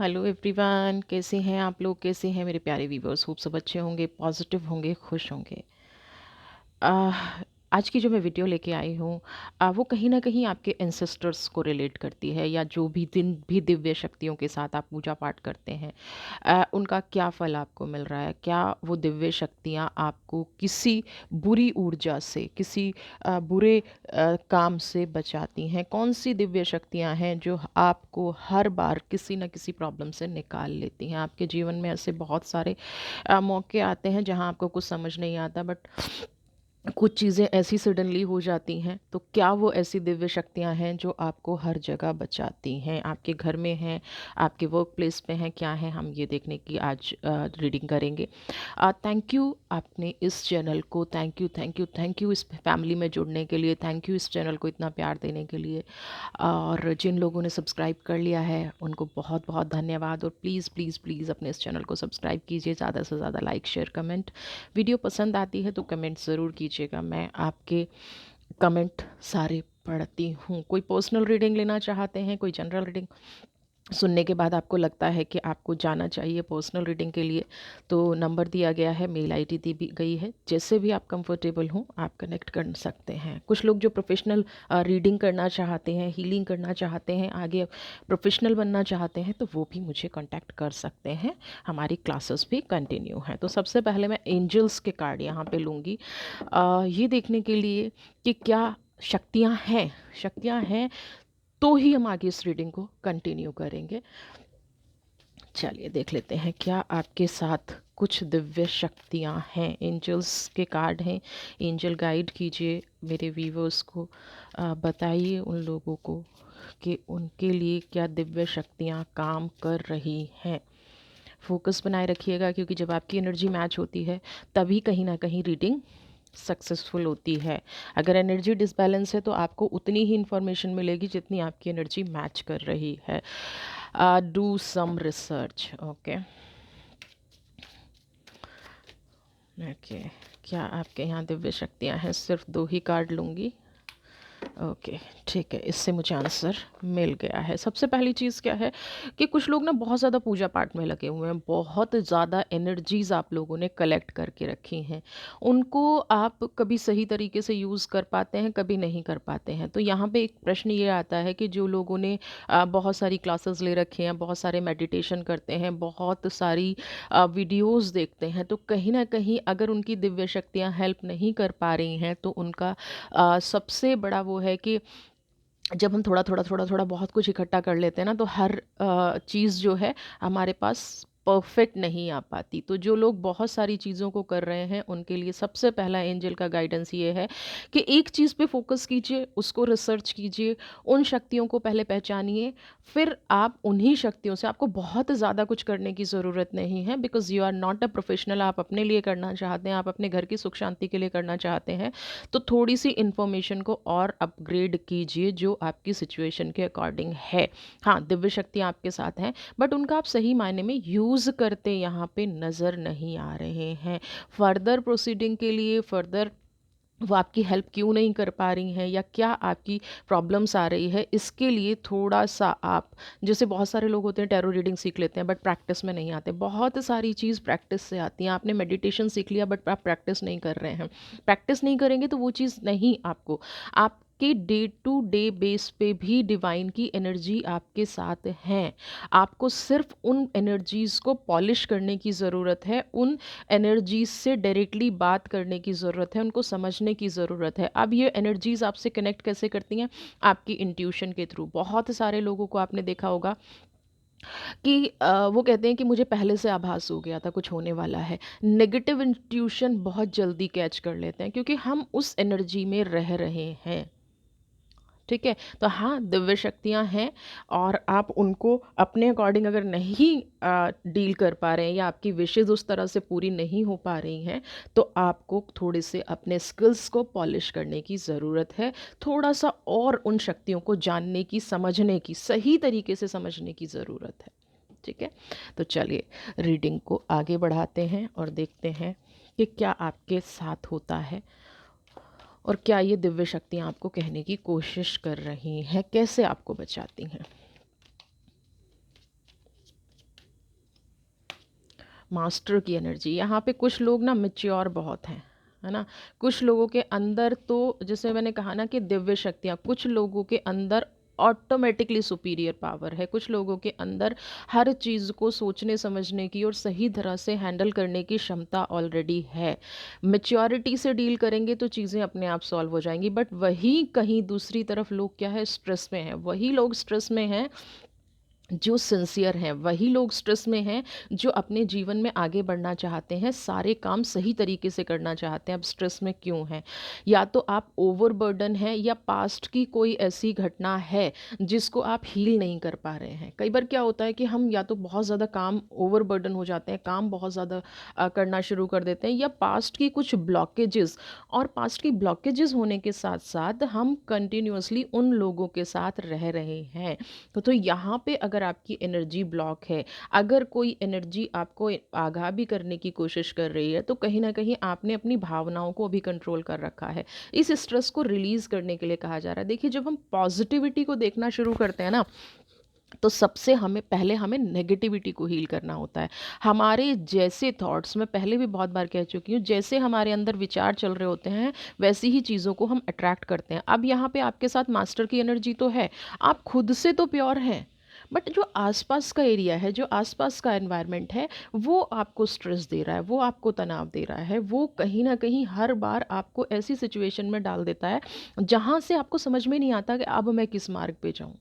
Hello everyone, कैसे हैं आप लोग? कैसे हैं मेरे प्यारे व्यूवर्स? होप सब अच्छे होंगे, पॉजिटिव होंगे, खुश होंगे। आह, आज की जो मैं वीडियो लेके आई हूँ, वो कहीं ना कहीं आपके एंसेस्टर्स को रिलेट करती है, या जो भी दिन भी दिव्य शक्तियों के साथ आप पूजा पाठ करते हैं, उनका क्या फल आपको मिल रहा है। क्या वो दिव्य शक्तियाँ आपको किसी बुरी ऊर्जा से, किसी बुरे काम से बचाती हैं? कौन सी दिव्य शक्तियाँ हैं जो आपको हर बार किसी न किसी प्रॉब्लम से निकाल लेती हैं? आपके जीवन में ऐसे बहुत सारे मौके आते हैं जहाँ आपको कुछ समझ नहीं आता, बट कुछ चीज़ें ऐसी सडनली हो जाती हैं। तो क्या वो ऐसी दिव्य शक्तियाँ हैं जो आपको हर जगह बचाती हैं? आपके घर में हैं, आपके वर्क प्लेस पे हैं, क्या हैं? हम ये देखने की आज रीडिंग करेंगे। थैंक यू आपने इस चैनल को, थैंक यू इस फैमिली में जुड़ने के लिए, थैंक यू इस चैनल को इतना प्यार देने के लिए। और जिन लोगों ने सब्सक्राइब कर लिया है उनको बहुत बहुत धन्यवाद। और प्लीज़ प्लीज़ प्लीज़ अपने इस चैनल को सब्सक्राइब कीजिए, ज़्यादा से ज़्यादा लाइक शेयर कमेंट। वीडियो पसंद आती है तो कमेंट ज़रूर कीजिएगा, मैं आपके कमेंट सारे पढ़ती हूँ। कोई पर्सनल रीडिंग लेना चाहते हैं, कोई जनरल रीडिंग सुनने के बाद आपको लगता है कि आपको जाना चाहिए पर्सनल रीडिंग के लिए, तो नंबर दिया गया है, मेल आईडी दी भी गई है। जैसे भी आप कंफर्टेबल हों आप कनेक्ट कर सकते हैं। कुछ लोग जो प्रोफेशनल रीडिंग करना चाहते हैं, हीलिंग करना चाहते हैं, आगे प्रोफेशनल बनना चाहते हैं, तो वो भी मुझे कांटेक्ट कर सकते हैं। हमारी क्लासेस भी कंटिन्यू हैं। तो सबसे पहले मैं एंजल्स के कार्ड यहाँ पे लूँगी, ये देखने के लिए कि क्या शक्तियाँ हैं तो ही हम आगे इस रीडिंग को कंटिन्यू करेंगे। चलिए देख लेते हैं क्या आपके साथ कुछ दिव्य शक्तियां हैं। एंजल्स के कार्ड हैं। एंजल गाइड कीजिए मेरे व्यूवर्स को, बताइए उन लोगों को कि उनके लिए क्या दिव्य शक्तियां काम कर रही हैं। फोकस बनाए रखिएगा, क्योंकि जब आपकी एनर्जी मैच होती है तभी कहीं ना कहीं रीडिंग सक्सेसफुल होती है। अगर एनर्जी डिसबैलेंस है तो आपको उतनी ही इंफॉर्मेशन मिलेगी जितनी आपकी एनर्जी मैच कर रही है। Do some research. Okay okay, क्या आपके यहाँ दिव्य शक्तियाँ हैं? सिर्फ दो ही कार्ड लूँगी। ओके ठीक है, इससे मुझे आंसर मिल गया है। सबसे पहली चीज़ क्या है कि कुछ लोग ना बहुत ज़्यादा पूजा पाठ में लगे हुए हैं, बहुत ज़्यादा एनर्जीज़ आप लोगों ने कलेक्ट करके रखी हैं। उनको आप कभी सही तरीके से यूज़ कर पाते हैं, कभी नहीं कर पाते हैं। तो यहाँ पे एक प्रश्न ये आता है कि जो लोगों ने बहुत सारी क्लासेस ले रखे हैं, बहुत सारे मेडिटेशन करते हैं, बहुत सारी वीडियोज़ देखते हैं, तो कहीं ना कहीं अगर उनकी दिव्य शक्तियाँ हेल्प नहीं कर पा रही हैं तो उनका सबसे बड़ा वो है कि जब हम थोड़ा थोड़ा बहुत कुछ इकट्ठा कर लेते हैं ना, तो हर चीज़ जो है हमारे पास परफेक्ट नहीं आ पाती। तो जो लोग बहुत सारी चीज़ों को कर रहे हैं उनके लिए सबसे पहला एंजल का गाइडेंस ये है कि एक चीज़ पे फोकस कीजिए, उसको रिसर्च कीजिए, उन शक्तियों को पहले पहचानिए, फिर आप उन्हीं शक्तियों से, आपको बहुत ज़्यादा कुछ करने की ज़रूरत नहीं है, because you are not a professional. आप अपने लिए करना चाहते हैं, आप अपने घर की सुख शांति के लिए करना चाहते हैं, तो थोड़ी सी इन्फॉर्मेशन को और अपग्रेड कीजिए जो आपकी सिचुएशन के अकॉर्डिंग है। हाँ, दिव्य शक्ति आपके साथ हैं, बट उनका आप सही मायने में यूज़ करते यहाँ पे नज़र नहीं आ रहे हैं। फर्दर प्रोसीडिंग के लिए, फर्दर वो आपकी हेल्प क्यों नहीं कर पा रही हैं, या क्या आपकी प्रॉब्लम्स आ रही है, इसके लिए थोड़ा सा आप, जैसे बहुत सारे लोग होते हैं टैरो रीडिंग सीख लेते हैं बट प्रैक्टिस में नहीं आते। बहुत सारी चीज़ प्रैक्टिस से आती हैं। आपने मेडिटेशन सीख लिया बट आप प्रैक्टिस नहीं कर रहे हैं, प्रैक्टिस नहीं करेंगे तो वो चीज़ नहीं आपको, आपके डे टू डे बेस पे भी डिवाइन की एनर्जी आपके साथ हैं। आपको सिर्फ उन एनर्जीज़ को पॉलिश करने की ज़रूरत है, उन एनर्जीज से डायरेक्टली बात करने की ज़रूरत है, उनको समझने की ज़रूरत है। अब ये एनर्जीज आपसे कनेक्ट कैसे करती हैं? आपकी इंट्यूशन के थ्रू। बहुत सारे लोगों को आपने देखा होगा कि वो कहते हैं कि मुझे पहले से आभास हो गया था कुछ होने वाला है। नेगेटिव इंट्यूशन बहुत जल्दी कैच कर लेते हैं क्योंकि हम उस एनर्जी में रह रहे हैं। ठीक है, तो हाँ, दिव्य शक्तियाँ हैं, और आप उनको अपने अकॉर्डिंग अगर नहीं डील कर पा रहे हैं, या आपकी विशेज़ उस तरह से पूरी नहीं हो पा रही हैं, तो आपको थोड़े से अपने स्किल्स को पॉलिश करने की ज़रूरत है। थोड़ा सा और उन शक्तियों को जानने की, समझने की, सही तरीके से समझने की ज़रूरत है। ठीक है, तो चलिए रीडिंग को आगे बढ़ाते हैं और देखते हैं कि क्या आपके साथ होता है, और क्या ये दिव्य शक्तियाँ आपको कहने की कोशिश कर रही हैं, कैसे आपको बचाती हैं। मास्टर की एनर्जी, यहाँ पे कुछ लोग ना मैच्योर बहुत हैं, है ना। कुछ लोगों के अंदर तो जैसे मैंने कहा ना कि दिव्य शक्तियाँ, कुछ लोगों के अंदर ऑटोमेटिकली सुपीरियर पावर है, कुछ लोगों के अंदर हर चीज़ को सोचने समझने की और सही तरह से हैंडल करने की क्षमता ऑलरेडी है। मेच्योरिटी से डील करेंगे तो चीज़ें अपने आप सॉल्व हो जाएंगी। बट वही कहीं दूसरी तरफ लोग क्या है, स्ट्रेस में हैं। वही लोग स्ट्रेस में हैं जो सिंसियर हैं, वही लोग स्ट्रेस में हैं जो अपने जीवन में आगे बढ़ना चाहते हैं, सारे काम सही तरीके से करना चाहते हैं। अब स्ट्रेस में क्यों हैं? या तो आप ओवरबर्डन हैं, या पास्ट की कोई ऐसी घटना है जिसको आप हील नहीं कर पा रहे हैं। कई बार क्या होता है कि हम या तो बहुत ज़्यादा काम ओवरबर्डन हो जाते हैं, काम बहुत ज़्यादा करना शुरू कर देते हैं, या पास्ट की कुछ ब्लॉकेजेस, और पास्ट की ब्लॉकेजेस होने के साथ साथ हम कंटिन्यूअसली उन लोगों के साथ रह रहे हैं। तो यहाँ पे अगर आपकी एनर्जी ब्लॉक है, अगर कोई एनर्जी आपको आगाह भी करने की कोशिश कर रही है, तो कहीं ना कहीं आपने अपनी भावनाओं को भी कंट्रोल कर रखा है। इस स्ट्रेस को रिलीज करने के लिए कहा जा रहा है। देखिए, जब हम पॉजिटिविटी को देखना शुरू करते हैं ना, तो सबसे हमें नेगेटिविटी को हील करना होता है। हमारे जैसे थॉट्स, मैं पहले भी बहुत बार कह चुकी हूँ, जैसे हमारे अंदर विचार चल रहे होते हैं वैसी ही चीज़ों को हम अट्रैक्ट करते हैं। अब यहाँ पे आपके साथ मास्टर की एनर्जी तो है, आप खुद से तो प्योर हैं, बट जो आसपास का एरिया है, जो आसपास का एनवायरनमेंट है, वो आपको स्ट्रेस दे रहा है, वो आपको तनाव दे रहा है, वो कहीं ना कहीं हर बार आपको ऐसी सिचुएशन में डाल देता है जहाँ से आपको समझ में नहीं आता कि अब मैं किस मार्ग पे जाऊँ।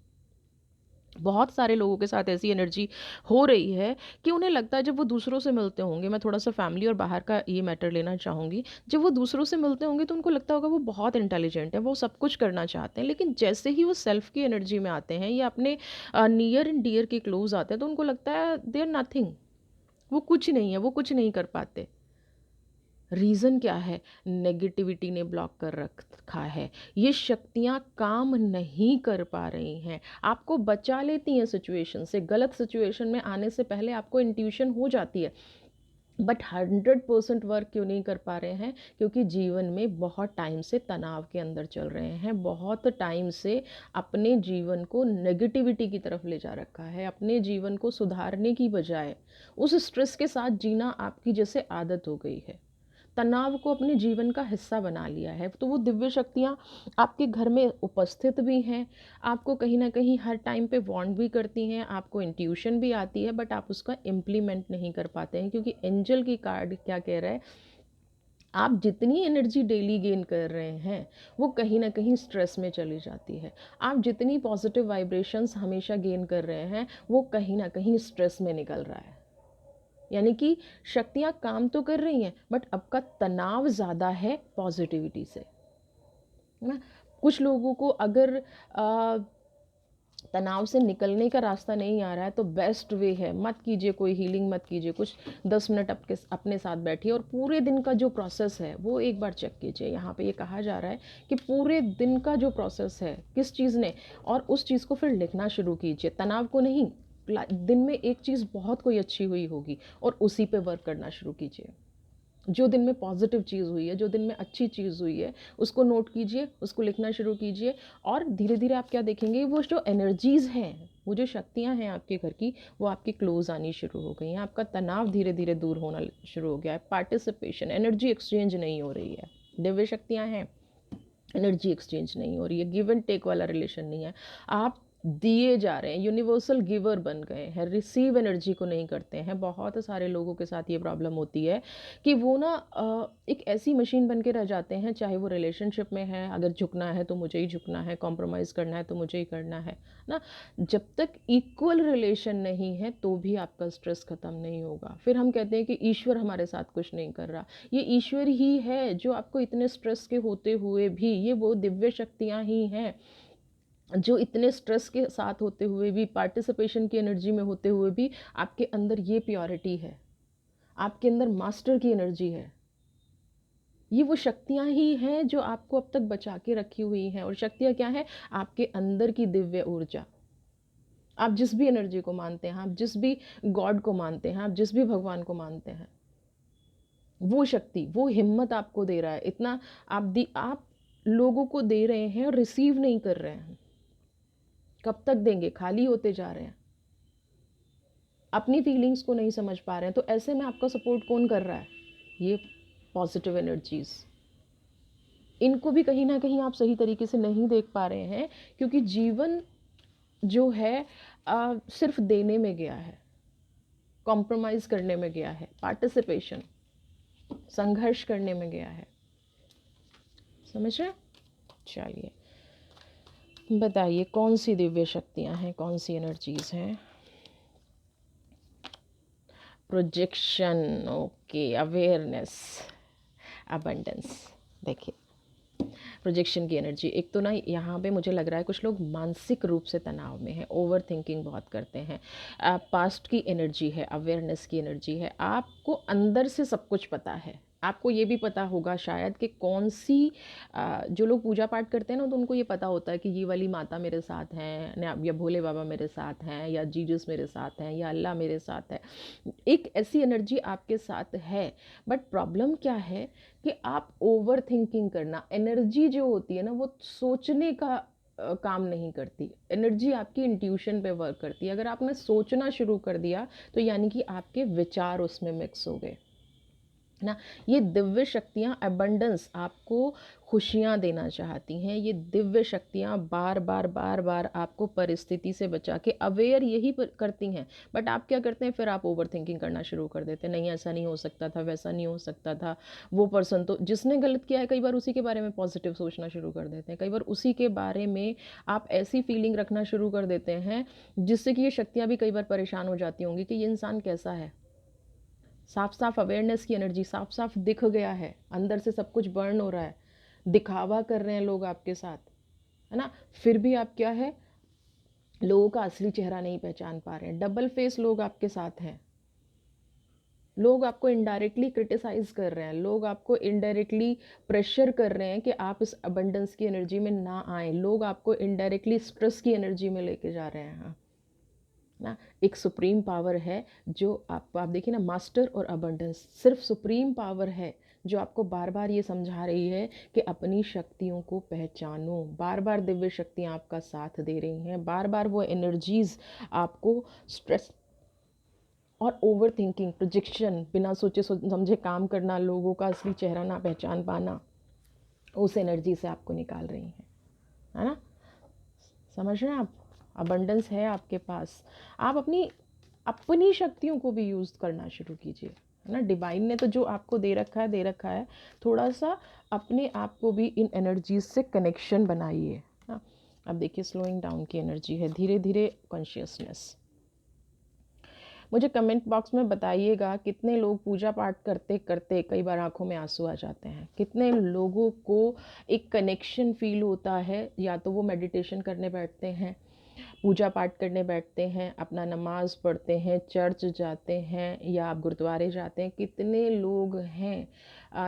बहुत सारे लोगों के साथ ऐसी एनर्जी हो रही है कि उन्हें लगता है, जब वो दूसरों से मिलते होंगे, मैं थोड़ा सा फैमिली और बाहर का ये मैटर लेना चाहूँगी, जब वो दूसरों से मिलते होंगे तो उनको लगता होगा वो बहुत इंटेलिजेंट है, वो सब कुछ करना चाहते हैं, लेकिन जैसे ही वो सेल्फ की एनर्जी में आते हैं या अपने नियर एंड डियर के क्लोज आते हैं, तो उनको लगता है दे आर नथिंग, वो कुछ नहीं है, वो कुछ नहीं कर पाते। रीज़न क्या है? नेगेटिविटी ने ब्लॉक कर रखा है। ये शक्तियाँ काम नहीं कर पा रही हैं। आपको बचा लेती हैं सिचुएशन से, गलत सिचुएशन में आने से पहले आपको इंट्यूशन हो जाती है, बट 100% वर्क क्यों नहीं कर पा रहे हैं? क्योंकि जीवन में बहुत टाइम से तनाव के अंदर चल रहे हैं, बहुत टाइम से अपने जीवन को नेगेटिविटी की तरफ ले जा रखा है। अपने जीवन को सुधारने की बजाय उस स्ट्रेस के साथ जीना आपकी जैसे आदत हो गई है। तनाव को अपने जीवन का हिस्सा बना लिया है। तो वो दिव्य शक्तियाँ आपके घर में उपस्थित भी हैं, आपको कहीं ना कहीं हर टाइम पे वार्न भी करती हैं, आपको इंट्यूशन भी आती है, बट आप उसका इम्प्लीमेंट नहीं कर पाते हैं। क्योंकि एंजल की कार्ड क्या कह रहा है, आप जितनी एनर्जी डेली गेन कर रहे हैं वो कहीं ना कहीं स्ट्रेस में चली जाती है। आप जितनी पॉजिटिव वाइब्रेशंस हमेशा गेन कर रहे हैं वो कहीं ना कहीं स्ट्रेस में निकल रहा है। यानी कि शक्तियाँ काम तो कर रही हैं, बट आपका तनाव ज़्यादा है पॉजिटिविटी से, है ना। कुछ लोगों को अगर तनाव से निकलने का रास्ता नहीं आ रहा है, तो बेस्ट वे है, मत कीजिए कोई हीलिंग, मत कीजिए कुछ, 10 मिनट अपने साथ बैठिए और पूरे दिन का जो प्रोसेस है वो एक बार चेक कीजिए। यहाँ पे ये कहा जा रहा है कि पूरे दिन का जो प्रोसेस है किस चीज़ ने, और उस चीज़ को फिर लिखना शुरू कीजिए, तनाव को नहीं। दिन में एक चीज़ बहुत कोई अच्छी हुई होगी और उसी पे वर्क करना शुरू कीजिए। जो दिन में पॉजिटिव चीज़ हुई है, जो दिन में अच्छी चीज़ हुई है, उसको नोट कीजिए, उसको लिखना शुरू कीजिए, और धीरे धीरे आप क्या देखेंगे, वो जो एनर्जीज़ हैं, वो जो शक्तियाँ हैं आपके घर की, वो आपके क्लोज आनी शुरू हो गई हैं। आपका तनाव धीरे धीरे दूर होना शुरू हो गया है। पार्टिसिपेशन, एनर्जी एक्सचेंज नहीं हो रही है। दिव्य शक्तियाँ हैं, एनर्जी एक्सचेंज नहीं हो रही है, गिव एंड टेक वाला रिलेशन नहीं है। आप दिए जा रहे हैं, यूनिवर्सल गिवर बन गए हैं, रिसीव एनर्जी को नहीं करते हैं। बहुत सारे लोगों के साथ ये प्रॉब्लम होती है कि वो ना एक ऐसी मशीन बन के रह जाते हैं, चाहे वो रिलेशनशिप में है, अगर झुकना है तो मुझे ही झुकना है, कॉम्प्रोमाइज़ करना है तो मुझे ही करना है ना। जब तक इक्वल रिलेशन नहीं है तो भी आपका स्ट्रेस ख़त्म नहीं होगा। फिर हम कहते हैं कि ईश्वर हमारे साथ कुछ नहीं कर रहा। ये ईश्वर ही है जो आपको इतने स्ट्रेस के होते हुए भी, ये वो दिव्य शक्तियाँ ही हैं जो इतने स्ट्रेस के साथ होते हुए भी, पार्टिसिपेशन की एनर्जी में होते हुए भी, आपके अंदर ये प्योरिटी है, आपके अंदर मास्टर की एनर्जी है। ये वो शक्तियाँ ही हैं जो आपको अब तक बचा के रखी हुई हैं। और शक्तियाँ क्या है? आपके अंदर की दिव्य ऊर्जा। आप जिस भी एनर्जी को मानते हैं, आप जिस भी गॉड को मानते हैं, आप जिस भी भगवान को मानते हैं, वो शक्ति, वो हिम्मत आपको दे रहा है। इतना आप लोगों को दे रहे हैं और रिसीव नहीं कर रहे हैं। कब तक देंगे? खाली होते जा रहे हैं। अपनी फीलिंग्स को नहीं समझ पा रहे हैं, तो ऐसे में आपका सपोर्ट कौन कर रहा है? ये पॉजिटिव एनर्जीज़। इनको भी कहीं ना कहीं आप सही तरीके से नहीं देख पा रहे हैं, क्योंकि जीवन जो है सिर्फ देने में गया है, कॉम्प्रोमाइज़ करने में गया है, पार्टिसिपेशन, संघर्ष करने में गया है। समझ रहे? चलिए बताइए कौन सी दिव्य शक्तियाँ हैं, कौन सी एनर्जीज़ हैं? Projection, okay, awareness, abundance. देखिए प्रोजेक्शन की एनर्जी, एक तो ना यहाँ पे मुझे लग रहा है कुछ लोग मानसिक रूप से तनाव में हैं, ओवर थिंकिंग बहुत करते हैं। पास्ट की एनर्जी है, अवेयरनेस की एनर्जी है, आपको अंदर से सब कुछ पता है। आपको ये भी पता होगा शायद कि कौन सी जो लोग पूजा पाठ करते हैं ना, तो उनको ये पता होता है कि ये वाली माता मेरे साथ हैं, या भोले बाबा मेरे साथ हैं, या जीसस मेरे साथ हैं, या अल्लाह मेरे साथ है। एक ऐसी एनर्जी आपके साथ है। बट प्रॉब्लम क्या है कि आप ओवर थिंकिंग करना, एनर्जी जो होती है ना वो सोचने का काम नहीं करती। एनर्जी आपकी इंट्यूशन पे वर्क करती है। अगर आपने सोचना शुरू कर दिया तो यानी कि आपके विचार उसमें मिक्स हो गए ना। ये दिव्य शक्तियाँ अबंडेंस, आपको खुशियाँ देना चाहती हैं। ये दिव्य शक्तियाँ बार बार बार बार आपको परिस्थिति से बचा के अवेयर यही करती हैं। बट आप क्या करते हैं, फिर आप ओवर थिंकिंग करना शुरू कर देते हैं, नहीं ऐसा नहीं हो सकता था, वैसा नहीं हो सकता था, वो पर्सन तो जिसने गलत किया है कई बार उसी के बारे में पॉजिटिव सोचना शुरू कर देते हैं। कई बार उसी के बारे में आप ऐसी फीलिंग रखना शुरू कर देते हैं जिससे कि ये शक्तियाँ भी कई बार परेशान हो जाती होंगी कि ये इंसान कैसा है। साफ साफ अवेयरनेस की एनर्जी, साफ साफ दिख गया है, अंदर से सब कुछ बर्न हो रहा है, दिखावा कर रहे हैं लोग आपके साथ, है ना। फिर भी आप क्या है, लोगों का असली चेहरा नहीं पहचान पा रहे हैं। डबल फेस लोग आपके साथ हैं। लोग आपको इनडायरेक्टली क्रिटिसाइज कर रहे हैं, लोग आपको इनडायरेक्टली प्रेशर कर रहे हैं कि आप इस अबंडेंस की एनर्जी में ना आए। लोग आपको इनडायरेक्टली स्ट्रेस की एनर्जी में लेके जा रहे हैं ना। एक सुप्रीम पावर है जो आप देखिए ना, मास्टर और अबंडेंस सिर्फ सुप्रीम पावर है जो आपको बार बार ये समझा रही है कि अपनी शक्तियों को पहचानो। बार बार दिव्य शक्तियाँ आपका साथ दे रही हैं, बार बार वो एनर्जीज आपको स्ट्रेस और ओवर थिंकिंग, प्रोजेक्शन, बिना सोचे समझे काम करना, लोगों का असली चेहरा ना पहचान पाना, उस एनर्जी से आपको निकाल रही हैं, है ना। समझ रहे हैं आप? अबंडेंस है आपके पास, आप अपनी अपनी शक्तियों को भी यूज़ करना शुरू कीजिए, है ना। डिवाइन ने तो जो आपको दे रखा है दे रखा है, थोड़ा सा अपने आप को भी इन एनर्जीज से कनेक्शन बनाइए ना। अब देखिए स्लोइंग डाउन की एनर्जी है, धीरे धीरे कॉन्शियसनेस। मुझे कमेंट बॉक्स में बताइएगा कितने लोग पूजा पाठ करते करते कई बार आंखों में आंसू आ जाते हैं। कितने लोगों को एक कनेक्शन फील होता है, या तो वो मेडिटेशन करने बैठते हैं, पूजा पाठ करने बैठते हैं, अपना नमाज़ पढ़ते हैं, चर्च जाते हैं, या आप गुरुद्वारे जाते हैं। कितने लोग हैं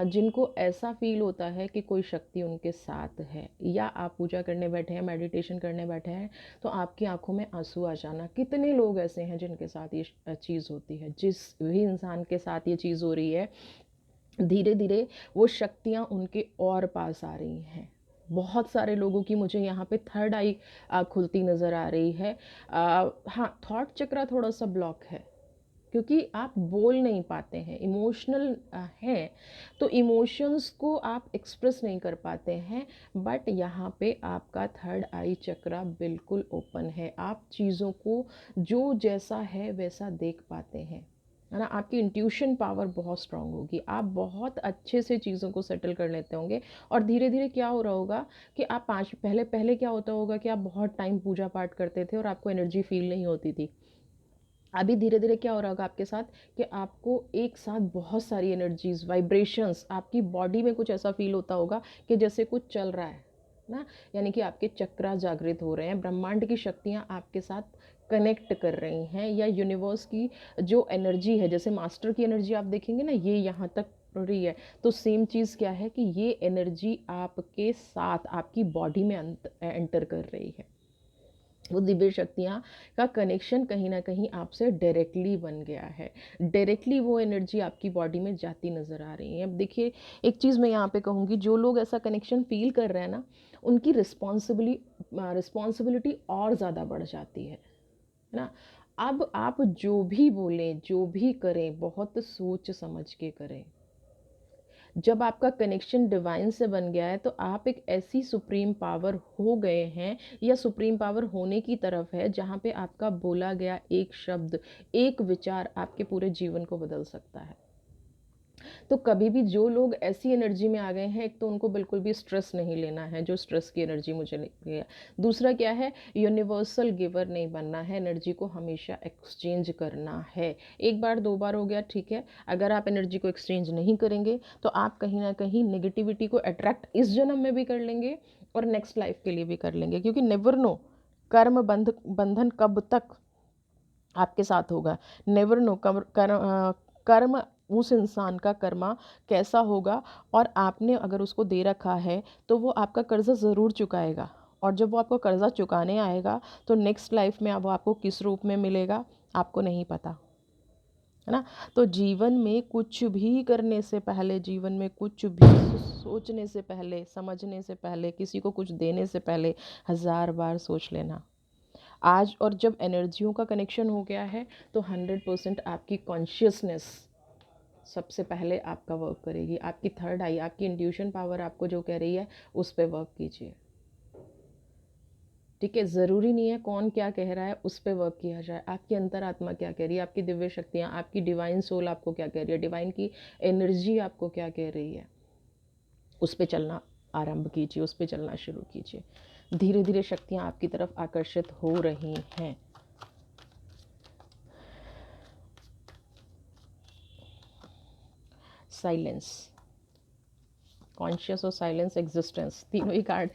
जिनको ऐसा फील होता है कि कोई शक्ति उनके साथ है, या आप पूजा करने बैठे हैं, मेडिटेशन करने बैठे हैं तो आपकी आंखों में आंसू आ जाना। कितने लोग ऐसे हैं जिनके साथ ये चीज़ होती है। जिस भी इंसान के साथ ये चीज़ हो रही है, धीरे धीरे वो शक्तियाँ उनके और पास आ रही हैं। बहुत सारे लोगों की मुझे यहाँ पे थर्ड आई खुलती नज़र आ रही है। हाँ, थॉट चक्रा थोड़ा सा ब्लॉक है, क्योंकि आप बोल नहीं पाते हैं, इमोशनल हैं, तो इमोशंस को आप एक्सप्रेस नहीं कर पाते हैं। बट यहाँ पे आपका थर्ड आई चक्रा बिल्कुल ओपन है, आप चीज़ों को जो जैसा है वैसा देख पाते हैं, है ना। आपकी इंट्यूशन पावर बहुत स्ट्रांग होगी, आप बहुत अच्छे से चीज़ों को सेटल कर लेते होंगे। और धीरे धीरे क्या हो रहा होगा कि आप पहले पहले क्या होता होगा कि आप बहुत टाइम पूजा पाठ करते थे और आपको एनर्जी फील नहीं होती थी। अभी धीरे धीरे क्या हो रहा होगा आपके साथ कि आपको एक साथ बहुत सारी एनर्जीज, वाइब्रेशंस, आपकी बॉडी में कुछ ऐसा फील होता होगा कि जैसे कुछ चल रहा है ना। यानी कि आपके चक्रा जागृत हो रहे हैं, ब्रह्मांड की शक्तियाँ आपके साथ कनेक्ट कर रही हैं, या यूनिवर्स की जो एनर्जी है, जैसे मास्टर की एनर्जी आप देखेंगे ना, ये यहाँ तक रही है, तो सेम चीज़ क्या है कि ये एनर्जी आपके साथ आपकी बॉडी में एंटर कर रही है। वो दिव्य शक्तियाँ का कनेक्शन कहीं ना कहीं आपसे डायरेक्टली बन गया है, डायरेक्टली वो एनर्जी आपकी बॉडी में जाती नज़र आ रही है। अब देखिए एक चीज़ मैं यहाँ पे कहूँगी, जो लोग ऐसा कनेक्शन फील कर रहे हैं ना, उनकी रिस्पॉन्सिबिलिटी और ज़्यादा बढ़ जाती है ना। अब आप जो भी बोलें, जो भी करें, बहुत सोच समझ के करें। जब आपका कनेक्शन डिवाइन से बन गया है, तो आप एक ऐसी सुप्रीम पावर हो गए हैं, या सुप्रीम पावर होने की तरफ है, जहाँ पे आपका बोला गया एक शब्द, एक विचार आपके पूरे जीवन को बदल सकता है। तो कभी भी जो लोग ऐसी एनर्जी में आ गए हैं, एक तो उनको बिल्कुल भी स्ट्रेस नहीं लेना है, जो स्ट्रेस की एनर्जी मुझे नहीं है। दूसरा क्या है, यूनिवर्सल गिवर नहीं बनना है, एनर्जी को हमेशा एक्सचेंज करना है। एक बार दो बार हो गया ठीक है, अगर आप एनर्जी को एक्सचेंज नहीं करेंगे तो आप कहीं ना कहीं नेगेटिविटी को अट्रैक्ट इस जन्म में भी कर लेंगे और नेक्स्ट लाइफ के लिए भी कर लेंगे, क्योंकि नेवर नो कर्म बंधन कब तक आपके साथ होगा। नेवर नो कर्म उस इंसान का कर्मा कैसा होगा, और आपने अगर उसको दे रखा है तो वो आपका कर्जा ज़रूर चुकाएगा। और जब वो आपको कर्जा चुकाने आएगा तो नेक्स्ट लाइफ में अब वो आपको किस रूप में मिलेगा आपको नहीं पता, है ना। तो जीवन में कुछ भी करने से पहले, जीवन में कुछ भी सोचने से पहले, समझने से पहले, किसी को कुछ देने से पहले 1000 बार सोच लेना। आज और जब एनर्जियों का कनेक्शन हो गया है तो 100% आपकी कॉन्शियसनेस सबसे पहले आपका वर्क करेगी। आपकी थर्ड आई, आपकी इंट्यूशन पावर आपको जो कह रही है उस पर वर्क कीजिए, ठीक है। ज़रूरी नहीं है कौन क्या कह रहा है उस पर वर्क किया जाए, आपकी अंतरात्मा क्या कह रही है, आपकी दिव्य शक्तियाँ, आपकी डिवाइन सोल आपको क्या कह रही है, डिवाइन की एनर्जी आपको क्या कह रही है, उस पर चलना आरंभ कीजिए, उस पर चलना शुरू कीजिए। धीरे धीरे शक्तियाँ आपकी तरफ आकर्षित हो रही हैं। साइलेंस, कॉन्शियस और साइलेंस, एग्जिस्टेंस, तीनों ही कार्ड।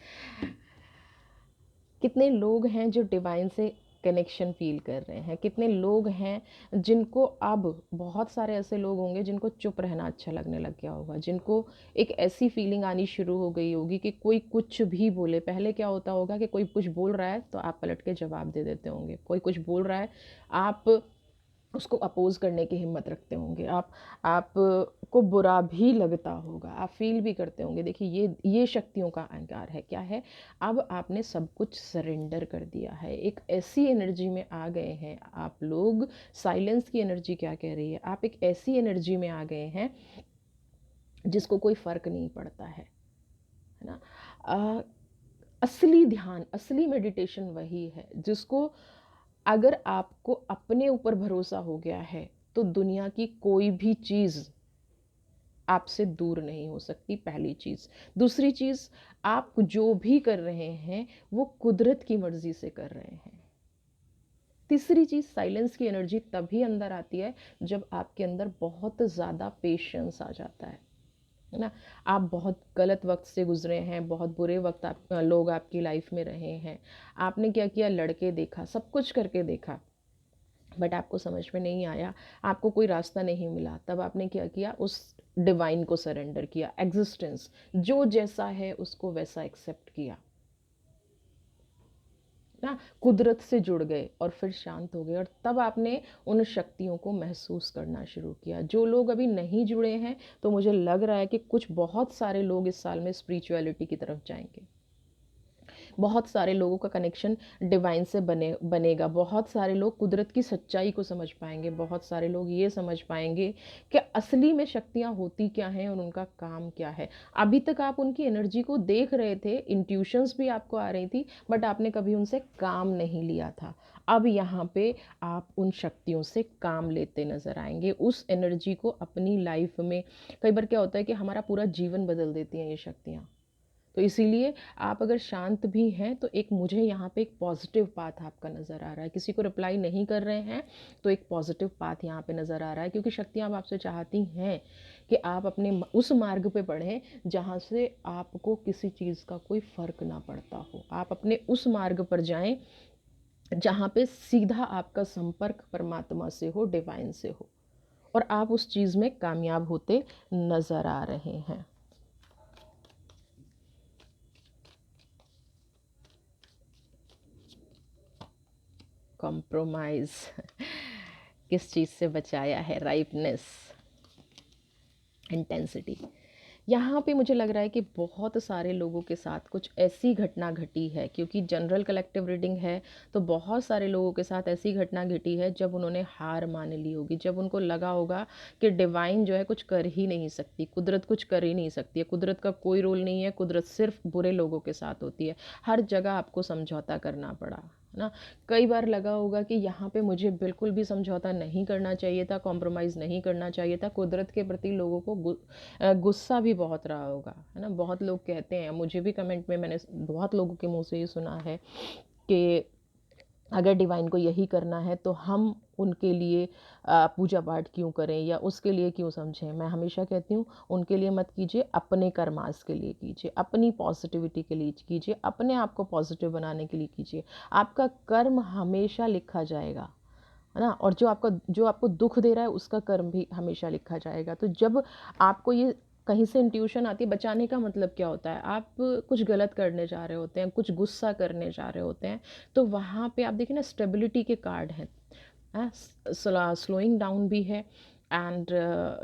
कितने लोग हैं जो डिवाइन से कनेक्शन फील कर रहे हैं, कितने लोग हैं जिनको, अब बहुत सारे ऐसे लोग होंगे जिनको चुप रहना अच्छा लगने लग गया होगा, जिनको एक ऐसी फीलिंग आनी शुरू हो गई होगी कि कोई कुछ भी बोले। पहले क्या होता होगा कि कोई कुछ बोल रहा है तो आप पलट के जवाब दे देते होंगे, कोई कुछ बोल रहा है आप उसको अपोज करने की हिम्मत रखते होंगे, आप को बुरा भी लगता होगा, आप फील भी करते होंगे। देखिए ये शक्तियों का अहंकार है। क्या है, अब आपने सब कुछ सरेंडर कर दिया है, एक ऐसी एनर्जी में आ गए हैं आप लोग। साइलेंस की एनर्जी क्या कह रही है, आप एक ऐसी एनर्जी में आ गए हैं जिसको कोई फर्क नहीं पड़ता है ना। असली ध्यान, असली मेडिटेशन वही है जिसको, अगर आपको अपने ऊपर भरोसा हो गया है तो दुनिया की कोई भी चीज़ आपसे दूर नहीं हो सकती, पहली चीज़। दूसरी चीज़, आप जो भी कर रहे हैं वो कुदरत की मर्जी से कर रहे हैं। तीसरी चीज़, साइलेंस की एनर्जी तभी अंदर आती है जब आपके अंदर बहुत ज़्यादा पेशेंस आ जाता है ना। आप बहुत गलत वक्त से गुजरे हैं, बहुत बुरे वक्त लोग आपकी लाइफ में रहे हैं, आपने क्या किया, लड़के देखा, सब कुछ करके देखा, बट आपको समझ में नहीं आया, आपको कोई रास्ता नहीं मिला, तब आपने क्या किया, उस डिवाइन को सरेंडर किया, एग्जिस्टेंस जो जैसा है उसको वैसा एक्सेप्ट किया ना, कुदरत से जुड़ गए और फिर शांत हो गए, और तब आपने उन शक्तियों को महसूस करना शुरू किया। जो लोग अभी नहीं जुड़े हैं, तो मुझे लग रहा है कि कुछ बहुत सारे लोग इस साल में स्पिरिचुअलिटी की तरफ जाएंगे, बहुत सारे लोगों का कनेक्शन डिवाइन से बनेगा, बहुत सारे लोग कुदरत की सच्चाई को समझ पाएंगे, बहुत सारे लोग ये समझ पाएंगे कि असली में शक्तियाँ होती क्या हैं और उनका काम क्या है। अभी तक आप उनकी एनर्जी को देख रहे थे, इंट्यूशंस भी आपको आ रही थी, बट आपने कभी उनसे काम नहीं लिया था। अब यहाँ पे आप उन शक्तियों से काम लेते नजर आएंगे, उस एनर्जी को अपनी लाइफ में। कई बार क्या होता है कि हमारा पूरा जीवन बदल देती हैं ये शक्तियाँ। तो इसीलिए आप अगर शांत भी हैं तो एक, मुझे यहाँ पे एक पॉजिटिव पाथ आपका नज़र आ रहा है। किसी को रिप्लाई नहीं कर रहे हैं तो एक पॉजिटिव पाथ यहाँ पे नज़र आ रहा है, क्योंकि शक्तियाँ अब आपसे चाहती हैं कि आप अपने उस मार्ग पे बढ़ें जहाँ से आपको किसी चीज़ का कोई फ़र्क ना पड़ता हो। आप अपने उस मार्ग पर जाएं जहाँ पे सीधा आपका संपर्क परमात्मा से हो, डिवाइन से हो, और आप उस चीज़ में कामयाब होते नज़र आ रहे हैं। कॉम्प्रोमाइज़ किस चीज़ से बचाया है, राइपनेस, इंटेंसिटी। यहाँ पे मुझे लग रहा है कि बहुत सारे लोगों के साथ कुछ ऐसी घटना घटी है, क्योंकि जनरल कलेक्टिव रीडिंग है, तो बहुत सारे लोगों के साथ ऐसी घटना घटी है जब उन्होंने हार मान ली होगी, जब उनको लगा होगा कि डिवाइन जो है कुछ कर ही नहीं सकती, कुदरत कुछ कर ही नहीं सकती है, कुदरत का कोई रोल नहीं है, कुदरत सिर्फ बुरे लोगों के साथ होती है, हर जगह आपको समझौता करना पड़ा है ना। कई बार लगा होगा कि यहाँ पे मुझे बिल्कुल भी समझौता नहीं करना चाहिए था, कॉम्प्रोमाइज़ नहीं करना चाहिए था। कुदरत के प्रति लोगों को गुस्सा भी बहुत रहा होगा, है ना। बहुत लोग कहते हैं, मुझे भी कमेंट में मैंने बहुत लोगों के मुंह से ये सुना है कि अगर डिवाइन को यही करना है तो हम उनके लिए पूजा पाठ क्यों करें या उसके लिए क्यों समझें। मैं हमेशा कहती हूँ, उनके लिए मत कीजिए, अपने कर्मास के लिए कीजिए, अपनी पॉजिटिविटी के लिए कीजिए, अपने आप को पॉजिटिव बनाने के लिए कीजिए। आपका कर्म हमेशा लिखा जाएगा, है ना। और जो आपको दुख दे रहा है उसका कर्म भी हमेशा लिखा जाएगा। तो जब आपको ये कहीं से इंट्यूशन आती है, बचाने का मतलब क्या होता है, आप कुछ गलत करने जा रहे होते हैं, कुछ गुस्सा करने जा रहे होते हैं, तो वहाँ पे आप देखिए ना, स्टेबिलिटी के कार्ड हैं, स्लोइंग डाउन भी है, एंड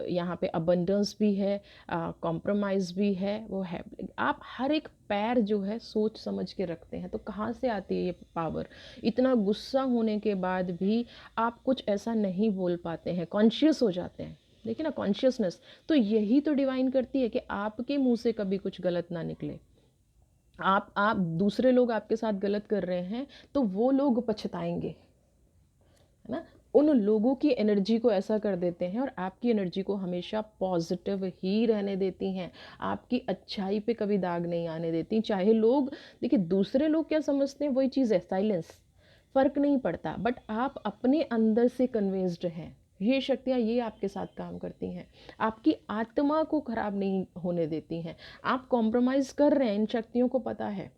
यहाँ पे अबंडेंस भी है, कॉम्प्रोमाइज़ भी है, वो है। आप हर एक पैर जो है सोच समझ के रखते हैं, तो कहाँ से आती है ये पावर। इतना गुस्सा होने के बाद भी आप कुछ ऐसा नहीं बोल पाते हैं, कॉन्शियस हो जाते हैं। देखिए ना, कॉन्शियसनेस, तो यही तो डिवाइन करती है कि आपके मुंह से कभी कुछ गलत ना निकले। आप दूसरे लोग आपके साथ गलत कर रहे हैं तो वो लोग पछताएंगे, है ना। उन लोगों की एनर्जी को ऐसा कर देते हैं और आपकी एनर्जी को हमेशा पॉजिटिव ही रहने देती हैं, आपकी अच्छाई पे कभी दाग नहीं आने देती। चाहे लोग, देखिए दूसरे लोग क्या समझते हैं वही चीज़ है, साइलेंस, फ़र्क नहीं पड़ता, बट आप अपने अंदर से कन्विंस्ड हैं। ये शक्तियाँ ये आपके साथ काम करती हैं, आपकी आत्मा को खराब नहीं होने देती हैं। आप कॉम्प्रोमाइज़ कर रहे हैं, इन शक्तियों को पता है,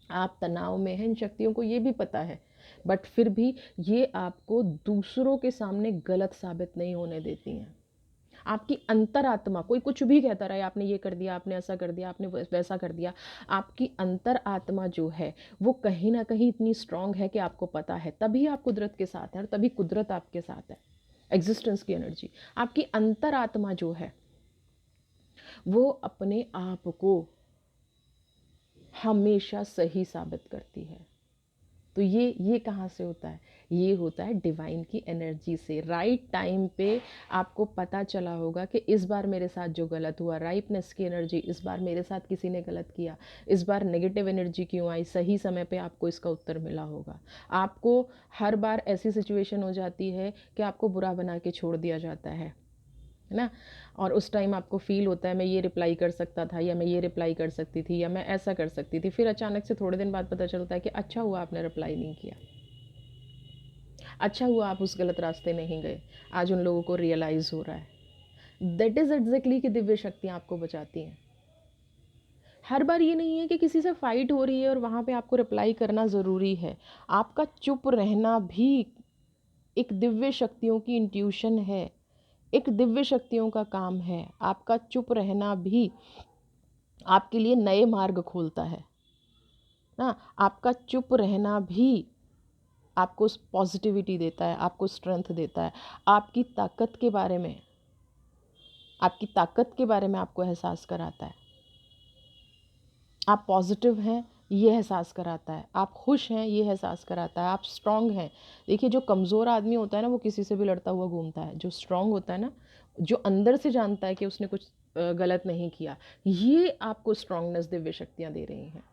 आप तनाव में हैं, इन शक्तियों को ये भी पता है, बट फिर भी ये आपको दूसरों के सामने गलत साबित नहीं होने देती हैं। आपकी अंतरात्मा, कोई कुछ भी कहता रहे, आपने ये कर दिया, आपने ऐसा कर दिया, आपने वैसा कर दिया, आपकी अंतरात्मा जो है वो कहीं ना कहीं इतनी स्ट्रांग है कि आपको पता है, तभी आप कुदरत के साथ हैं और तभी कुदरत आपके साथ है। एग्जिस्टेंस की एनर्जी, आपकी अंतरात्मा जो है वो अपने आप को हमेशा सही साबित करती है। तो ये कहाँ से होता है, ये होता है डिवाइन की एनर्जी से। राइट टाइम पे आपको पता चला होगा कि इस बार मेरे साथ जो गलत हुआ, राइटनेस की एनर्जी, इस बार मेरे साथ किसी ने गलत किया, इस बार नेगेटिव एनर्जी क्यों आई, सही समय पे आपको इसका उत्तर मिला होगा। आपको हर बार ऐसी सिचुएशन हो जाती है कि आपको बुरा बना के छोड़ दिया जाता है ना, और उस टाइम आपको फील होता है मैं ये रिप्लाई कर सकता था, या मैं ये रिप्लाई कर सकती थी, या मैं ऐसा कर सकती थी। फिर अचानक से थोड़े दिन बाद पता चलता है कि अच्छा हुआ आपने रिप्लाई नहीं किया, अच्छा हुआ आप उस गलत रास्ते नहीं गए। आज उन लोगों को रियलाइज़ हो रहा है। दैट इज़ एग्जैक्टली कि दिव्य शक्तियाँ आपको बचाती हैं। हर बार ये नहीं है कि किसी से फाइट हो रही है और वहाँ पे आपको रिप्लाई करना ज़रूरी है। आपका चुप रहना भी एक दिव्य शक्तियों की इंट्यूशन है, एक दिव्य शक्तियों का काम है। आपका चुप रहना भी आपके लिए नए मार्ग खोलता है ना। आपका चुप रहना भी आपको पॉजिटिविटी देता है, आपको स्ट्रेंथ देता है, आपकी ताकत के बारे में, आपकी ताकत के बारे में आपको एहसास कराता है। आप पॉजिटिव हैं ये एहसास कराता है, आप खुश हैं ये एहसास कराता है, आप स्ट्रांग हैं। देखिए, जो कमज़ोर आदमी होता है ना वो किसी से भी लड़ता हुआ घूमता है, जो स्ट्रांग होता है ना, जो अंदर से जानता है कि उसने कुछ गलत नहीं किया, ये आपको स्ट्रांगनेस दिव्य शक्तियाँ दे रही हैं,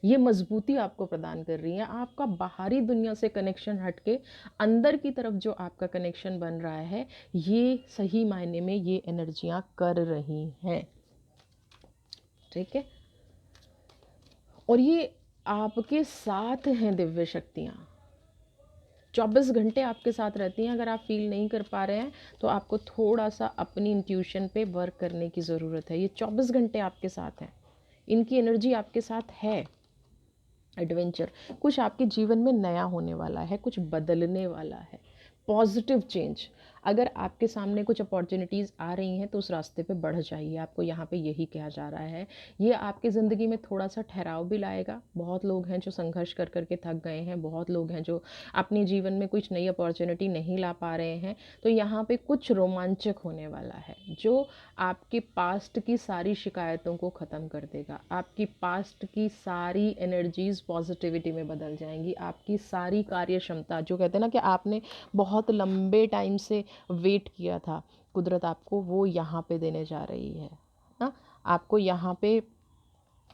ये मजबूती आपको प्रदान कर रही है। आपका बाहरी दुनिया से कनेक्शन हट के अंदर की तरफ जो आपका कनेक्शन बन रहा है, ये सही मायने में ये एनर्जियाँ कर रही हैं, ठीक है। और ये आपके साथ हैं दिव्य शक्तियाँ, 24 घंटे आपके साथ रहती हैं। अगर आप फील नहीं कर पा रहे हैं तो आपको थोड़ा सा अपनी इंट्यूशन पे वर्क करने की ज़रूरत है। ये 24 घंटे आपके साथ हैं, इनकी एनर्जी आपके साथ है। एडवेंचर, कुछ आपके जीवन में नया होने वाला है, कुछ बदलने वाला है, पॉजिटिव चेंज। अगर आपके सामने कुछ अपॉर्चुनिटीज़ आ रही हैं तो उस रास्ते पे बढ़ जाइए, आपको यहाँ पे यही कहा जा रहा है। ये आपकी ज़िंदगी में थोड़ा-सा ठहराव भी लाएगा। बहुत लोग हैं जो संघर्ष कर कर के थक गए हैं, बहुत लोग हैं जो अपने जीवन में कुछ नई अपॉर्चुनिटी नहीं ला पा रहे हैं। तो यहाँ पे कुछ रोमांचक होने वाला है, जो आपके पास्ट की सारी शिकायतों को ख़त्म कर देगा। आपकी पास्ट की सारी एनर्जीज़ पॉजिटिविटी में बदल जाएँगी। आपकी सारी कार्य क्षमता, जो कहते हैं ना कि आपने बहुत लंबे टाइम से वेट किया था, कुदरत आपको वो यहाँ पे देने जा रही है ना। आपको यहाँ पे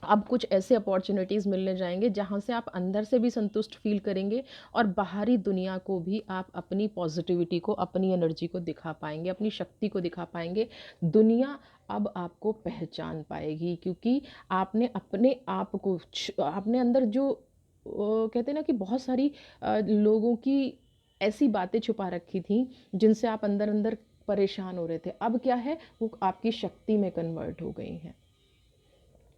अब कुछ ऐसे अपॉर्चुनिटीज़ मिलने जाएंगे जहाँ से आप अंदर से भी संतुष्ट फील करेंगे और बाहरी दुनिया को भी आप अपनी पॉजिटिविटी को, अपनी एनर्जी को दिखा पाएंगे, अपनी शक्ति को दिखा पाएंगे। दुनिया अब आपको पहचान पाएगी, क्योंकि आपने अपने आप को, अपने अंदर जो कहते हैं ना कि बहुत सारी लोगों की ऐसी बातें छुपा रखी थी जिनसे आप अंदर अंदर परेशान हो रहे थे, अब क्या है, वो आपकी शक्ति में कन्वर्ट हो गई हैं।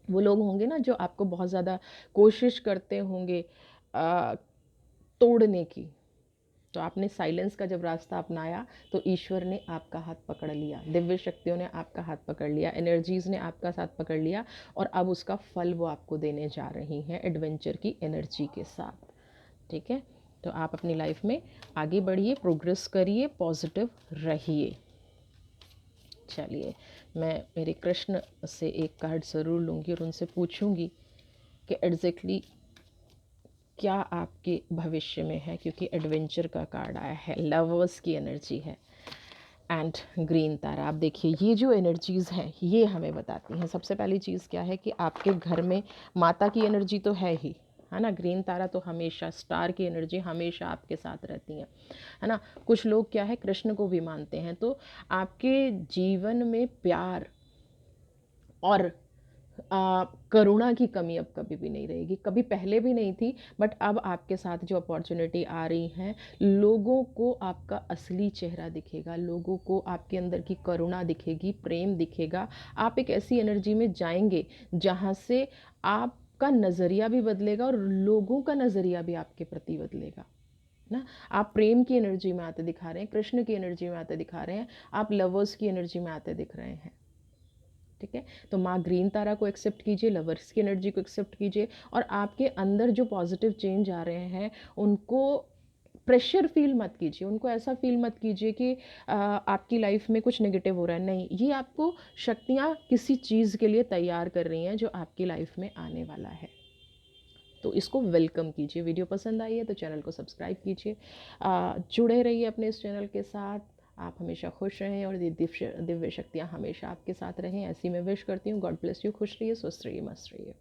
वो लोग होंगे ना जो आपको बहुत ज़्यादा कोशिश करते होंगे तोड़ने की, तो आपने साइलेंस का जब रास्ता अपनाया तो ईश्वर ने आपका हाथ पकड़ लिया, दिव्य शक्तियों ने आपका हाथ पकड़ लिया, एनर्जीज़ ने आपका साथ पकड़ लिया, और अब उसका फल वो आपको देने जा रही हैं एडवेंचर की एनर्जी के साथ। ठीक है, तो आप अपनी लाइफ में आगे बढ़िए, प्रोग्रेस करिए, पॉजिटिव रहिए। चलिए, मैं मेरे कृष्ण से एक कार्ड ज़रूर लूँगी और उनसे पूछूँगी कि एग्जैक्टली क्या आपके भविष्य में है, क्योंकि एडवेंचर का कार्ड आया है, लवर्स की एनर्जी है एंड ग्रीन तारा। आप देखिए, ये जो एनर्जीज़ हैं ये हमें बताती हैं, सबसे पहली चीज़ क्या है कि आपके घर में माता की एनर्जी तो है ही, है ना। ग्रीन तारा तो हमेशा, स्टार की एनर्जी हमेशा आपके साथ रहती हैं, है ना। कुछ लोग क्या है, कृष्ण को भी मानते हैं, तो आपके जीवन में प्यार और करुणा की कमी अब कभी भी नहीं रहेगी, कभी पहले भी नहीं थी, बट अब आपके साथ जो अपॉर्चुनिटी आ रही हैं, लोगों को आपका असली चेहरा दिखेगा, लोगों को आपके अंदर की करुणा दिखेगी, प्रेम दिखेगा। आप एक ऐसी एनर्जी में जाएंगे जहाँ से आपका नज़रिया भी बदलेगा और लोगों का नज़रिया भी आपके प्रति बदलेगा ना। आप प्रेम की एनर्जी में आते दिखा रहे हैं, कृष्ण की एनर्जी में आते दिखा रहे हैं, आप लवर्स की एनर्जी में आते दिख रहे हैं। ठीक है, तो माँ ग्रीन तारा को एक्सेप्ट कीजिए, लवर्स की एनर्जी को एक्सेप्ट कीजिए, और आपके अंदर जो पॉजिटिव चेंज आ रहे हैं उनको प्रेशर फील मत कीजिए, उनको ऐसा फील मत कीजिए कि आपकी लाइफ में कुछ नेगेटिव हो रहा है। नहीं, ये आपको शक्तियाँ किसी चीज़ के लिए तैयार कर रही हैं जो आपकी लाइफ में आने वाला है, तो इसको वेलकम कीजिए। वीडियो पसंद आई है तो चैनल को सब्सक्राइब कीजिए, जुड़े रहिए अपने इस चैनल के साथ। आप हमेशा खुश रहें और ये दिव्य शक्तियाँ हमेशा आपके साथ रहें, ऐसी मैं विश करती हूँ। गॉड ब्लेस यू, खुश रहिए, स्वस्थ रहिए, मस्त रहिए।